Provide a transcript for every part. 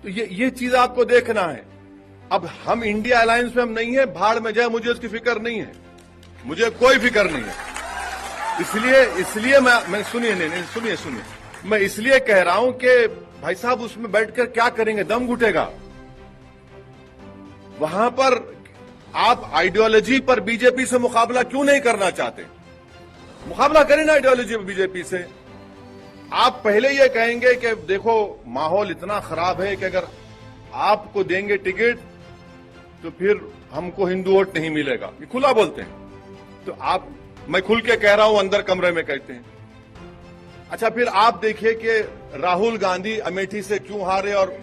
तो ये चीज आपको देखना है। अब हम इंडिया अलायंस में हम नहीं है, भाड़ में जाए, मुझे उसकी फिक्र नहीं है, मुझे कोई फिक्र नहीं है। इसलिए मैं सुनिए, मैं इसलिए कह रहा हूं कि भाई साहब उसमें बैठकर क्या करेंगे, दम घुटेगा। वहां पर आप आइडियोलॉजी पर बीजेपी से मुकाबला क्यों नहीं करना चाहते? मुकाबला करें ना आइडियोलॉजी पर बीजेपी से। आप पहले ये कहेंगे कि देखो माहौल इतना खराब है कि अगर आपको देंगे टिकट तो फिर हमको हिंदू वोट नहीं मिलेगा, ये खुला बोलते हैं। तो मैं खुल के कह रहा हूं, अंदर कमरे में कहते हैं। अच्छा, फिर आप देखिए कि राहुल गांधी अमेठी से क्यों हारे और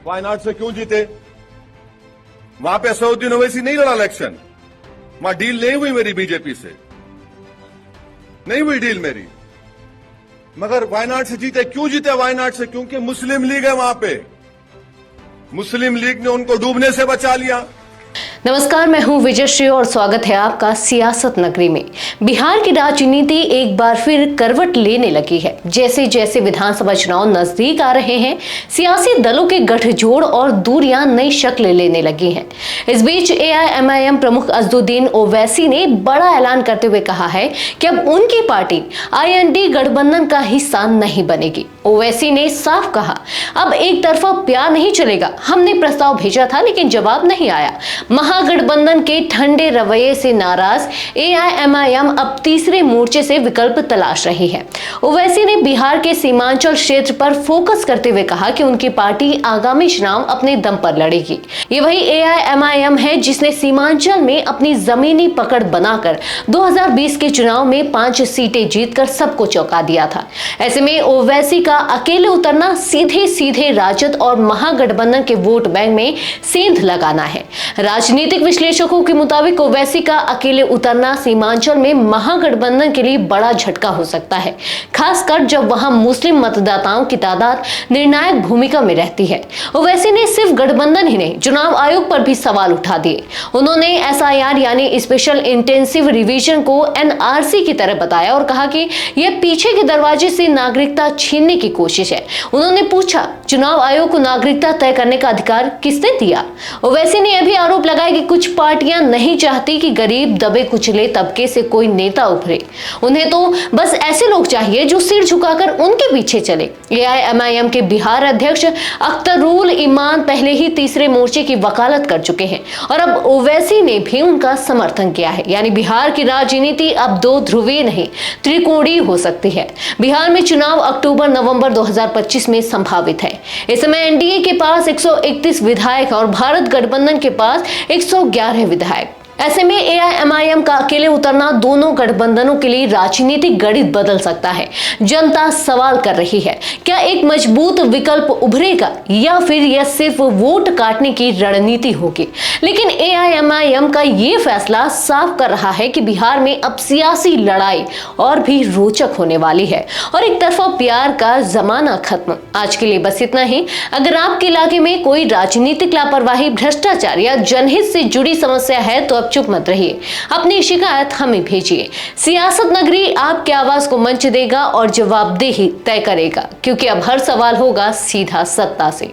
वायनाड से क्यों जीते। वहां पे असदुद्दीन ओवैसी नहीं लड़ा इलेक्शन, वहां डील नहीं हुई मेरी बीजेपी से, नहीं हुई डील मेरी, मगर वायनाड से जीते। क्यों जीते वायनाड से? क्योंकि मुस्लिम लीग है वहां पे, मुस्लिम लीग ने उनको डूबने से बचा लिया। नमस्कार, मैं हूं विजयश्री और स्वागत है आपका सियासत नगरी में। बिहार की राजनीति एक बार फिर करवट लेने लगी है। जैसे जैसे विधानसभा चुनाव नजदीक आ रहे हैं, सियासी दलों के गठजोड़ और दूरियां नई शक्ल लेने लगी हैं। इस बीच एआईएमआईएम प्रमुख असदुद्दीन ओवैसी ने बड़ा ऐलान करते हुए कहा है कि अब उनकी पार्टी आईएनडी गठबंधन का हिस्सा नहीं बनेगी। ओवैसी ने साफ कहा, अब एक तरफा प्यार नहीं चलेगा। हमने प्रस्ताव भेजा था लेकिन जवाब नहीं आया। महागठबंधन के ठंडे रवैये से नाराज एआईएमआईएम अब तीसरे मोर्चे से विकल्प तलाश रही है। ओवैसी ने बिहार के सीमांचल क्षेत्र पर फोकस करते हुए कहा कि उनकी पार्टी आगामी चुनाव अपने दम पर लड़ेगी। ये वही एआईएमआईएम है जिसने सीमांचल में अपनी जमीनी पकड़ बनाकर 2020 के चुनाव में 5 सीटें जीतकर सबको चौंका दिया था। ऐसे में ओवैसी का अकेले उतरना सीधे सीधे राजद और महागठबंधन के वोट बैंक में सेंध लगाना है। राजनीतिक विश्लेषकों के मुताबिक ओवैसी का अकेले उतरना सीमांचल में महागठबंधन के लिए बड़ा झटका हो सकता है, खासकर जब वहां मुस्लिम मतदाताओं की तादाद निर्णायक भूमिका में रहती है। ओवैसी ने सिर्फ गठबंधन ही नहीं, चुनाव आयोग पर भी सवाल उठा दिए। उन्होंने एसआईआर यानी स्पेशल इंटेंसिव रिवीजन को एनआरसी की तरह बताया और कहा कि यह पीछे के दरवाजे से नागरिकता छीनने की कोशिश है। उन्होंने पूछा, चुनाव आयोग को नागरिकता तय करने का अधिकार किसने दिया? ओवैसी ने यह भी आरोप लगाया कि कुछ पार्टियां नहीं चाहती कि गरीब दबे कुचले तबके से कोई नेता उभरे। उन्हें तो बस ऐसे लोग चाहिए जो सिर झुकाकर उनके पीछे चले। एआईएमआईएम के बिहार अध्यक्ष अख्तरुल इमान पहले ही तीसरे मोर्चे की वकालत कर चुके हैं और अब ओवैसी ने भी उनका समर्थन किया है। यानी बिहार की राजनीति अब 2 ध्रुवीय नहीं, त्रिकोणीय हो सकती है। बिहार में चुनाव अक्टूबर-नवंबर 2025 में संभावित है। इस समय एनडीए के पास 131 विधायक और भारत गठबंधन के पास 111 विधायक। ऐसे में एआईएमआईएम का अकेले उतरना दोनों गठबंधनों के लिए राजनीतिक गणित बदल सकता है। जनता सवाल कर रही है, क्या एक मजबूत विकल्प उभरेगा या फिर यह सिर्फ वोट काटने की रणनीति होगी? लेकिन एआईएमआईएम का यह फैसला साफ कर रहा है कि बिहार में अब सियासी लड़ाई और भी रोचक होने वाली है और एक तरफा प्यार का जमाना खत्म। आज के लिए बस इतना ही। अगर आपके इलाके में कोई राजनीतिक लापरवाही, भ्रष्टाचार या जनहित से जुड़ी समस्या है तो चुप मत रहिए, अपनी शिकायत हमें भेजिए। सियासत नगरी आपकी आवाज को मंच देगा और जवाबदेही तय करेगा, क्योंकि अब हर सवाल होगा सीधा सत्ता से।